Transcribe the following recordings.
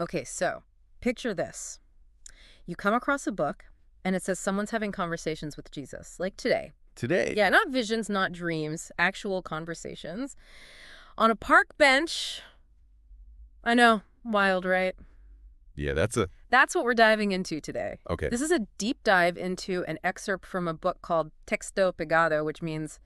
Okay, so picture this. You come across a book, and it says someone's having conversations with Jesus, like today. Today. Yeah, not visions, not dreams, actual conversations. On a park bench. I know, wild, right? Yeah, that's a... That's what we're diving into today. Okay. This is a deep dive into an excerpt from a book called Texto Pegado, which means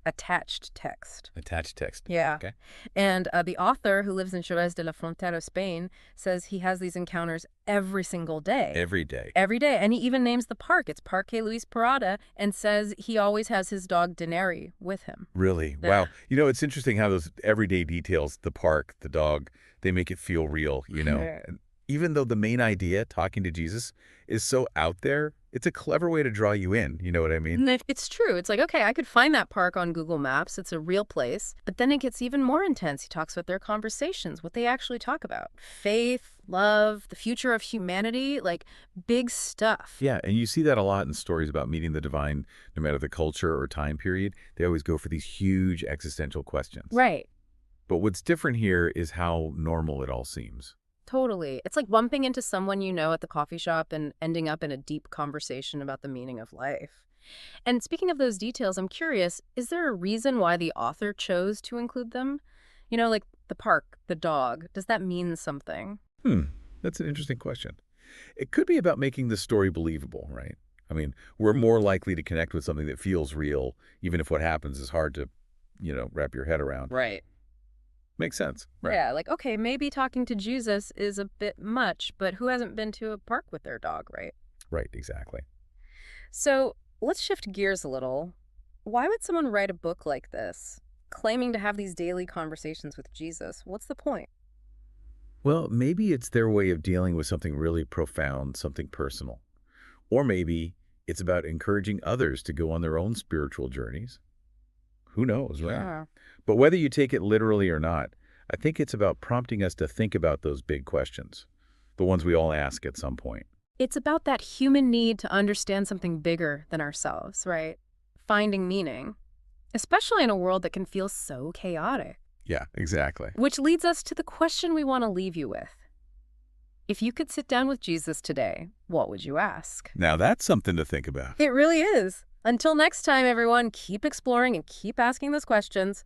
attached text. Attached text. Yeah. Okay. And the author, who lives in Jerez de la Frontera, Spain, says he has these encounters every single day. Every day. Every day. And he even names the park. It's Parque Luis Parada, and says he always has his dog Deneri with him. Really? Yeah. Wow. You know, it's interesting how those everyday details, the park, the dog, they make it feel real, you know? Yeah. And even though the main idea, talking to Jesus, is so out there, it's a clever way to draw you in. You know what I mean? And it's true. It's like, okay, I could find that park on Google Maps. It's a real place. But then it gets even more intense. He talks about their conversations, what they actually talk about. Faith, love, the future of humanity, like big stuff. Yeah, and you see that a lot in stories about meeting the divine, no matter the culture or time period. They always go for these huge existential questions. Right. But what's different here is how normal it all seems. Totally. It's like bumping into someone you know at the coffee shop and ending up in a deep conversation about the meaning of life. And speaking of those details, I'm curious, is there a reason why the author chose to include them? You know, like the park, the dog. Does that mean something? That's an interesting question. It could be about making the story believable, right? I mean, we're more likely to connect with something that feels real, even if what happens is hard to, wrap your head around. Right. Makes sense. Right. Yeah, like, okay, maybe talking to Jesus is a bit much, but who hasn't been to a park with their dog, right? Right, exactly. So let's shift gears a little. Why would someone write a book like this, claiming to have these daily conversations with Jesus? What's the point? Well, maybe it's their way of dealing with something really profound, something personal. Or maybe it's about encouraging others to go on their own spiritual journeys. Who knows, right? Yeah. But whether you take it literally or not, I think it's about prompting us to think about those big questions, the ones we all ask at some point. It's about that human need to understand something bigger than ourselves, right? Finding meaning, especially in a world that can feel so chaotic. Yeah, exactly. Which leads us to the question we want to leave you with. If you could sit down with Jesus today, what would you ask? Now that's something to think about. It really is. Until next time, everyone, keep exploring and keep asking those questions.